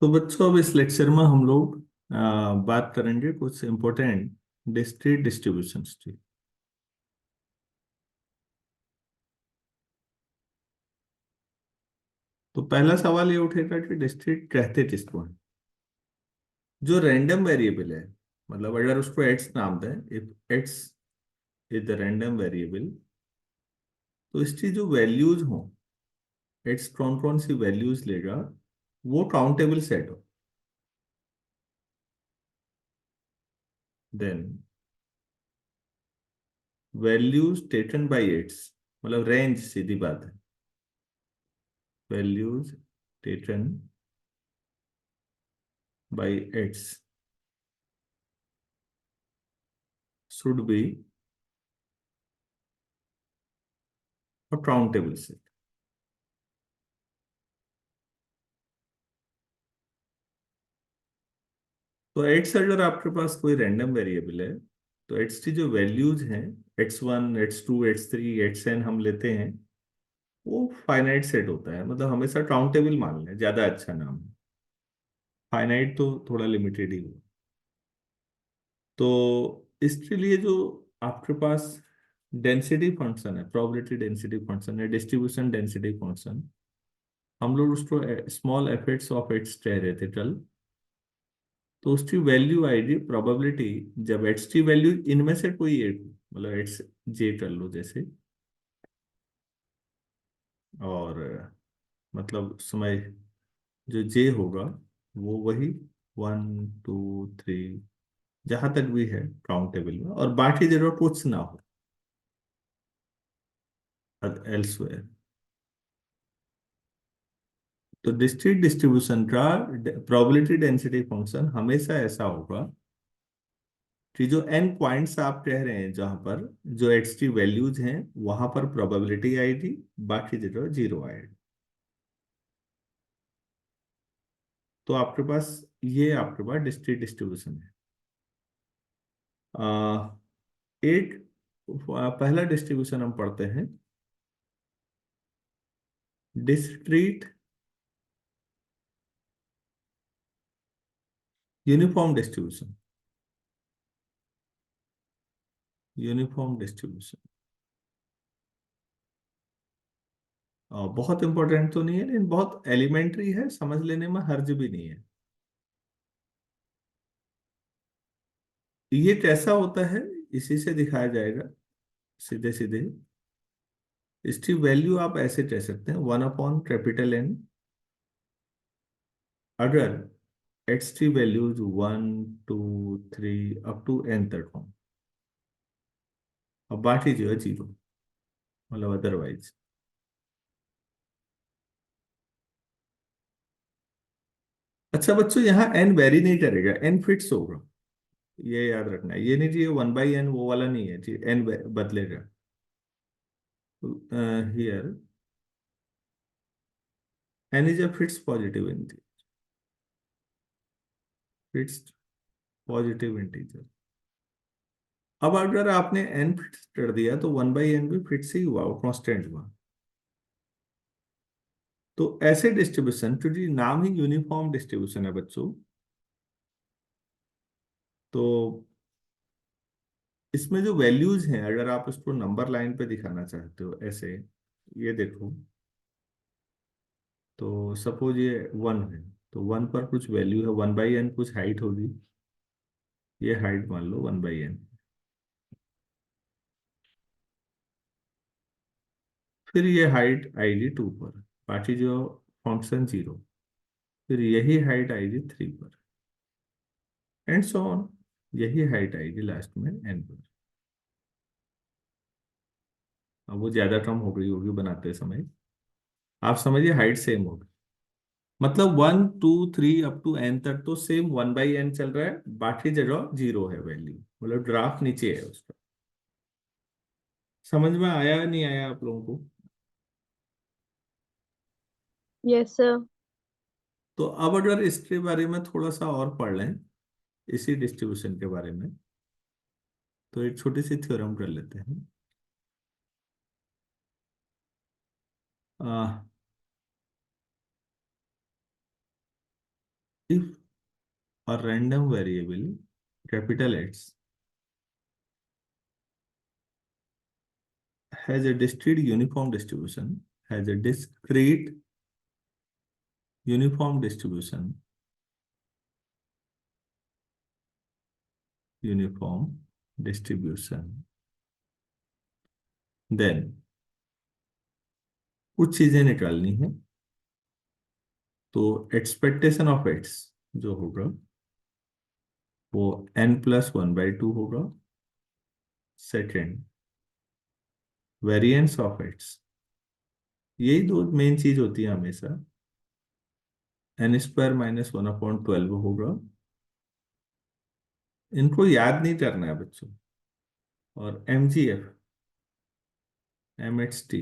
तो बच्चों अब इस लेक्चर में हम लोग बात करेंगे कुछ इम्पोर्टेंट डिस्क्रीट डिस्ट्रीब्यूशंस की। तो पहला सवाल ये उठेगा कि डिस्क्रीट कहते किसको हैं। जो रैंडम वेरिएबल है, मतलब अगर उसको एक्स नाम दें, if x is the random variable, तो इसकी जो वैल्यूज हो, एक्स कौन कौन सी वैल्यूज लेगा, वो काउंटेबल सेट हो। Then values taken by X, मतलब रेंज, सीधी बात है। Values taken by X should be a countable set। तो एक्स अगर आपके पास कोई रैंडम वेरिएबल है, तो एक्स की जो वैल्यूज हैं, x1 x2 x3 xn हम लेते हैं, वो फाइनाइट सेट होता है। मतलब हमेशा काउंटेबल मान लें, ज्यादा अच्छा नाम है। फाइनाइट तो थोड़ा लिमिटेड ही हो। तो इसके लिए जो आपके पास डेंसिटी फंक्शन है, प्रोबेबिलिटी डेंसिटी फंक्शन है, डिस्ट्रीब्यूशन डेंसिटी फंक्शन, हम लोग उसको स्मॉल एफ ऑफ एक्स कह रहे थे कल। तो उसकी वैल्यू आएगी प्रोबेबिलिटी, जब एक्स की वैल्यू इनमें से कोई एक हो, मतलब एक्स जे कर लो जैसे, और मतलब समय जो जे होगा वो वही 1 2 3 जहां तक भी है काउंटेबल में, और बाकी जगह कुछ ना हो एल्सवेयर। तो डिस्क्रीट डिस्ट्रीब्यूशन का प्रोबेबिलिटी डेंसिटी फंक्शन हमेशा ऐसा होगा कि जो एन पॉइंट्स आप कह रहे हैं, जहां पर जो एक्स की वैल्यूज हैं वहां पर प्रोबेबिलिटी आएगी, बाकी जगह जीरो आएगी। तो आपके पास ये आपके पास डिस्क्रीट डिस्ट्रीब्यूशन है। आ, एक पहला डिस्ट्रीब्यूशन हम पढ़ते हैं, discrete uniform distribution. Uniform distribution बहुत इंपॉर्टेंट तो नहीं है, लेकिन बहुत एलिमेंट्री है, समझ लेने में हर्ज भी नहीं है। ये कैसा होता है, इसी से दिखाया जाएगा सीधे सीधे। इसकी वैल्यू आप ऐसे कह सकते हैं, 1/कैपिटल N। अगर एक्स की वैल्यूज 1 2 3 अप टू एन तक हो, और बाकी जो है जीरो, मतलब अदरवाइज। अच्छा बच्चों, यहाँ एन वेरी नहीं करेगा, एन फिक्स होगा, ये याद रखना है। ये नहीं जी 1/n वो वाला नहीं है जी, एन बदलेगा। Here n is a fix positive integer, fixed positive integer. अब अगर आपने एन फिक्स कर दिया, तो 1/n भी फिक्स ही हुआ, वो कांस्टेंट हुआ। तो ऐसे डिस्ट्रीब्यूशन, क्योंकि नाम ही यूनिफॉर्म डिस्ट्रीब्यूशन है बच्चों, तो इसमें जो वैल्यूज हैं, अगर आप इसको नंबर लाइन पे दिखाना चाहते हो ऐसे, ये देखो, तो सपोज ये 1 है, तो 1 पर कुछ वैल्यू है, 1/n कुछ हाइट होगी, ये हाइट मान लो 1/n। फिर ये हाइट आएगी 2 पर, बाकी जो फंक्शन जीरो, फिर यही हाइट आएगी 3 पर, एंड सो ऑन। यही हाइट आएगी लास्ट में n पर। अब वो ज्यादा कम हो गई होगी बनाते समय, आप समझिए हाइट सेम होगी। मतलब 1 2 3 अप टू n तक तो सेम 1/n चल रहा है, बाकी जगह जीरो है वैल्यू, मतलब ग्राफ नीचे है उसका। समझ में आया या नहीं आया आप लोगों को? Yes sir. तो अब अगर इसके बारे में थोड़ा सा और पढ़ लें, इसी डिस्ट्रीब्यूशन के बारे में, तो एक छोटी सी थ्योरम कर लेते हैं। आ, or random variable, capital X, has a discrete uniform distribution, uniform distribution, uniform distribution, then कुछ चीजें निकालनी है। तो एक्सपेक्टेशन ऑफ एक्स जो होगा वो n+1/2 होगा। सेकेंड, वेरिएंस ऑफ एक्स, यही दो मेन चीज होती है हमेशा। n² - 1/12 होगा। इनको याद नहीं करना है बच्चों। और mgf, mht,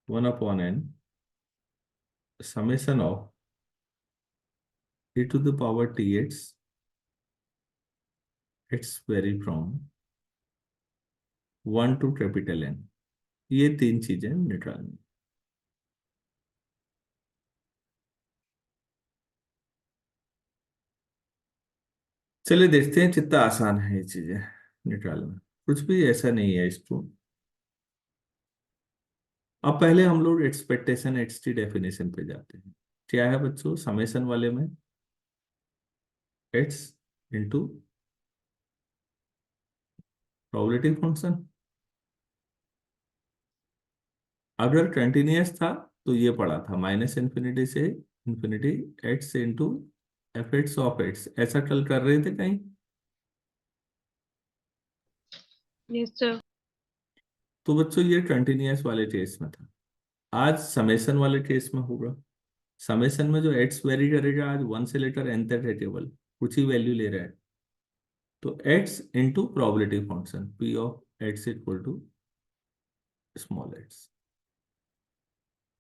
1/n summation of e⁻ x very from 1 to N। ये तीन चीजें निकालनी। चलिए देखते हैं कितना आसान है ये चीजें निकालना। कुछ भी ऐसा नहीं है इसको। अब पहले हम लोग एक्सपेक्टेशन एक्स की डेफिनेशन पे जाते हैं। क्या है बच्चों समेशन वाले में? X into probability function. अगर कंटिन्यूअस था तो ये पड़ा था -∞ से इंफिनिटी, एक्स इंटू f(x)(x), ऐसा कल कर रहे थे कहीं? Yes sir. तो बच्चों ये कंटिन्यूअस वाले केस में था। आज समेशन वाले केस में होगा। समेशन में जो एक्स वेरी करेगा आज 1 से लेकर n तक है, टेबल कुछ ही वैल्यू ले रहा है। तो X into probability function p(x) equal to small x,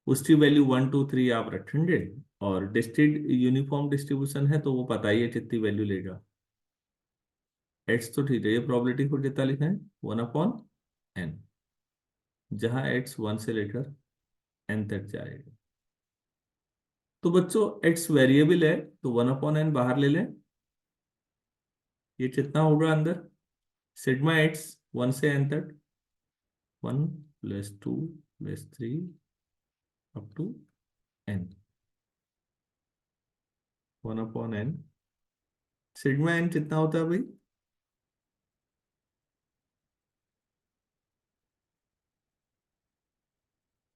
उसकी वैल्यू 1 2 3 आप रखेंगे। और डिस्ट्रिक्ट यूनिफॉर्म डिस्ट्रीब्यूशन है तो वो पता ही है कितनी वैल्यू लेगा। एक्स तो ठीक है, ये प्रोबेबिलिटी को कितना लिखा है 1/n, जहां एक्स 1 से लेकर n तक जाएगा। तो बच्चों एक्स वेरिएबल है तो 1/n बाहर ले लें। ये कितना होगा अंदर? सिग्मा एक्स 1 से n तक 1 + 2 + 3 up to n, 1/n। Sigma n कितना होता है भाई?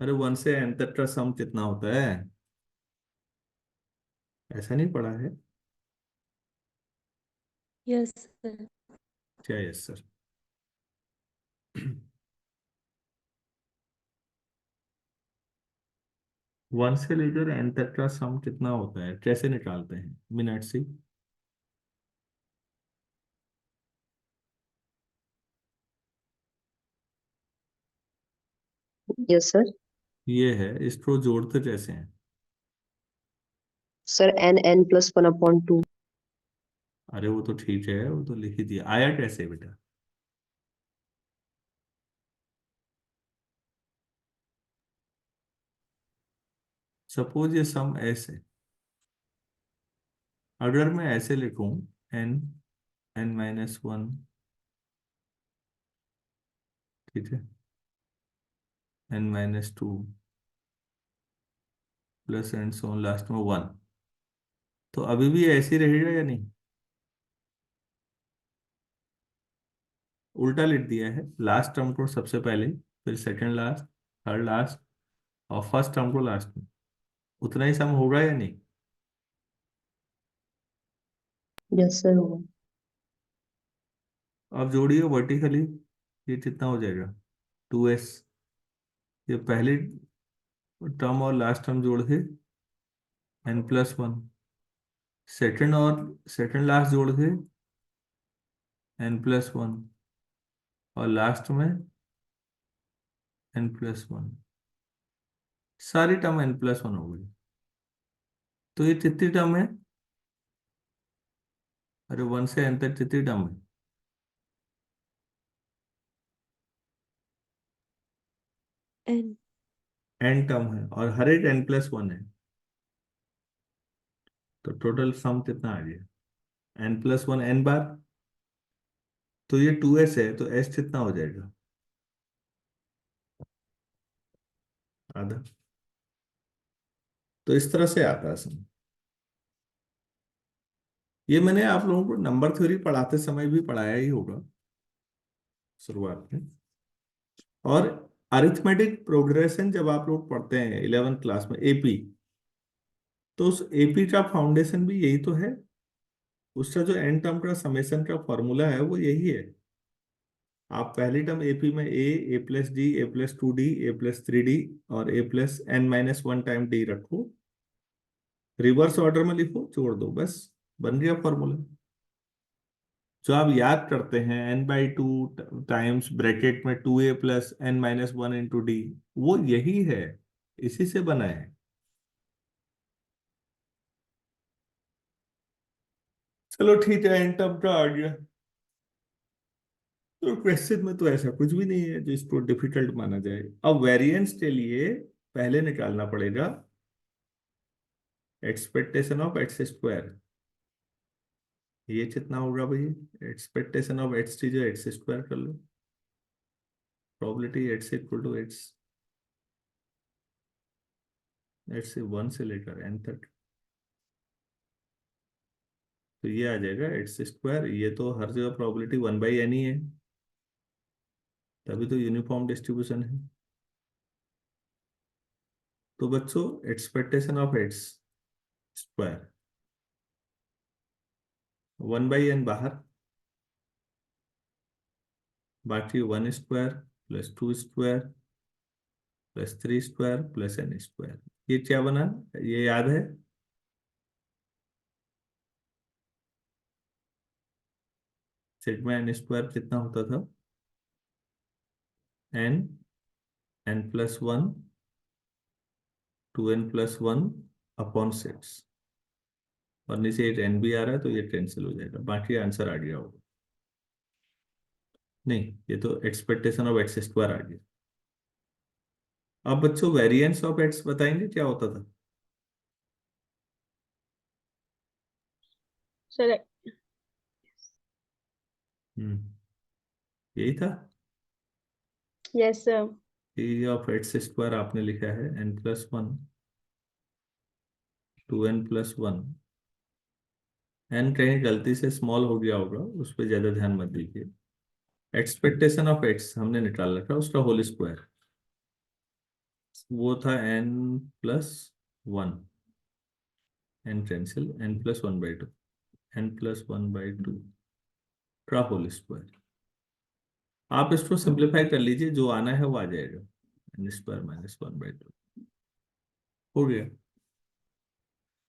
अरे 1 से n तक का सम कितना होता है? ऐसा नहीं पढ़ा है यस सर। क्या? Yes sir. 1 से लेकर n तक का सम कितना होता है कैसे निकालते हैं मिनट से? Yes sir. ये है, इसको जोड़ते कैसे हैं? Sir n+1/2। अरे वो तो ठीक है, वो तो लिख ही दिया। आया कैसे बेटा? सपोज ये सम ऐसे, अगर मैं ऐसे लिखूं n n-1, ठीक है, n-2 plus and so last में 1, तो अभी भी ऐसे ही रहेगा या नहीं? उल्टा लिख दिया है, लास्ट टर्म को सबसे पहले, फिर सेकंड लास्ट, थर्ड लास्ट, और फर्स्ट टर्म को लास्ट में। उतना ही सम होगा या नहीं? यस सर होगा। अब जोड़िए वर्टिकली, ये कितना हो जाएगा 2s। ये पहली टर्म और लास्ट टर्म जोड़ के n+1, सेकंड और सेकंड लास्ट जोड़ के n+1, और लास्ट में n+1, सारी टर्म n+1 हो गई। तो ये कितनी टर्म है? अरे 1 से n तक कितनी टर्म है? एन। n टर्म है और हर एक n+1 है। तो टोटल सम कितना आ गया n+1 n बार, तो ये 2s है तो s कितना हो जाएगा, आधा। तो इस तरह से आता है सम। ये मैंने आप लोगों को नंबर थ्योरी पढ़ाते समय भी पढ़ाया ही होगा शुरुआत में। और अरिथमेटिक प्रोग्रेशन जब आप लोग पढ़ते हैं 11th क्लास में एपी, तो उस एपी का फाउंडेशन भी यही तो है। उसका जो एन टर्म का समेशन का फॉर्मूला है वो यही है। आप पहली टर्म एपी में a+d a+2d a+3d और a+n-1 टाइम डी रखो, रिवर्स ऑर्डर में लिखो, जोड़ दो, बस बन गया फॉर्मूला। जो आप याद करते हैं n/2 टाइम्स ब्रैकेट में 2a+n-1 × d, वो यही है, इसी से बना है। चलो ठीक है, एन टर्म का आ गया। तो क्वेश्चन में तो ऐसा कुछ भी नहीं है जो इसको डिफिकल्ट माना जाए। अब वेरिएंस के लिए पहले निकालना पड़ेगा एक्सपेक्टेशन ऑफ x²। ये कितना होगा भाई, एक्सपेक्टेशन ऑफ x जो x² कर लो, प्रोबेबिलिटी x से 1 से लेकर n तक, तो ये आ जाएगा x²। ये तो हर जगह प्रोबेबिलिटी 1/n ही है, तभी तो यूनिफॉर्म डिस्ट्रीब्यूशन है। तो बच्चों एक्सपेक्टेशन ऑफ x², 1/n बाहर, बाकी 1² + 2² + 3² + n²। ये क्या बना, ये याद है, सिग्मा n² कितना होता था, n n+1 2n+1/6, और नीचे एक n भी आ रहा है तो ये कैंसिल हो जाएगा, बाकी आंसर आ गया होगा। नहीं, ये तो एक्सपेक्टेशन ऑफ x² आ गया। अब बच्चों वेरिएंस ऑफ x बताएंगे क्या होता था। Sir, यही था, yes, sir. p of x² आपने लिखा है n+1 2n+1। n कहीं गलती से स्मॉल हो गया होगा, उस पर ज्यादा ध्यान मत दीजिए। एक्सपेक्टेशन ऑफ x हमने निकाल रखा, उसका होल स्क्वायर, वो था n+1, n cancel, n+1/2, n+1/2 का होल स्क्वायर। आप इसको सिंप्लीफाई कर लीजिए, जो आना है वो आ जाएगा, n² - 1/2 हो गया।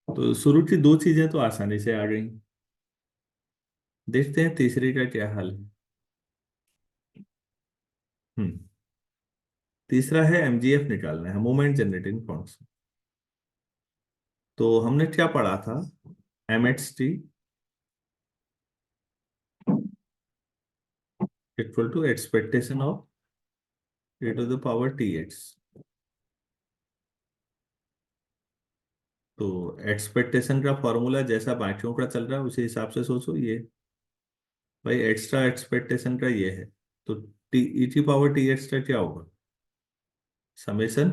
तो शुरू की दो चीजें तो आसानी से आ गई, देखते हैं तीसरी का क्या हाल है। हम्म तीसरा है एमजीएफ निकालना है, मोमेंट जनरेटिंग फंक्शन। तो हमने क्या पढ़ा था, mxt equal to expectation of e⁻ tx। तो एक्सपेक्टेशन का फॉर्मूला जैसा बाकियों का चल रहा है उसी हिसाब से सोचो। ये भाई एक्स्ट्रा एक्सपेक्टेशन का ये है, तो e⁻tx का क्या होगा, समेशन,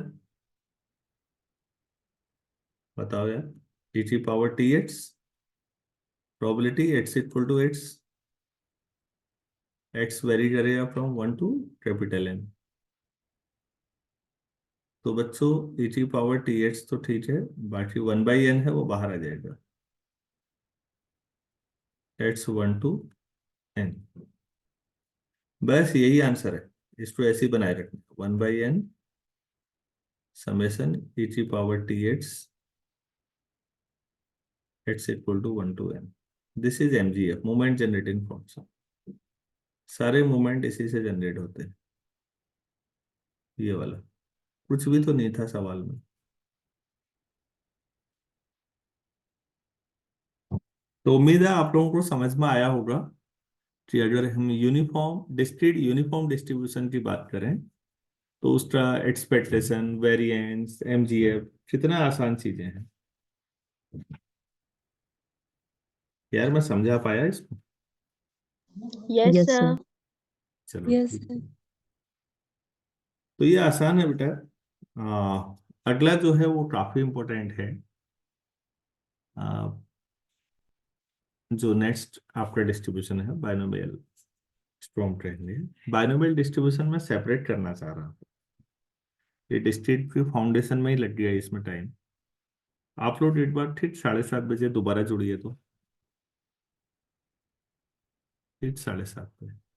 बताओ यार, e⁻tx प्रोबेबिलिटी x वेरी करेगा फ्रॉम 1 to N। तो बच्चों e⁻tx तो ठीक है, बाकी 1/n है वो बाहर आ जाएगा, x1 to n। बस यही आंसर है, इसको ऐसे ही बनाए रखना, 1/n summation e⁻tx x equal to 1 to n। This is MGF, moment generating function. सारे मोमेंट इसी से जनरेट होते हैं। ये वाला कुछ भी तो नहीं था सवाल में। तो उम्मीद है आप लोगों को समझ में आया होगा कि अगर हम डिस्क्रीट यूनिफॉर्म डिस्ट्रीब्यूशन की बात करें तो उसका एक्सपेक्टेशन, वेरिएंस, एमजीएफ कितना आसान चीजें हैं। यार मैं समझा पाया इसको? Yes, Yes, sir. sir. चलो Yes, ठीक sir. है। तो ये आसान है बेटा। आ, अगला जो है वो काफी इंपॉर्टेंट है। आ, जो नेक्स्ट आपका डिस्ट्रीब्यूशन है बाइनोमियल स्टॉर्म ट्रेंड है। बाइनोमियल डिस्ट्रीब्यूशन में सेपरेट करना चाह रहा हूँ। ये डिस्ट्रिक्ट की फाउंडेशन में ही लग गया इसमें टाइम। आप लोग एक बार ठीक 7:30 बजे दोबारा जुड़िए तो। ठीक 7:30 पे।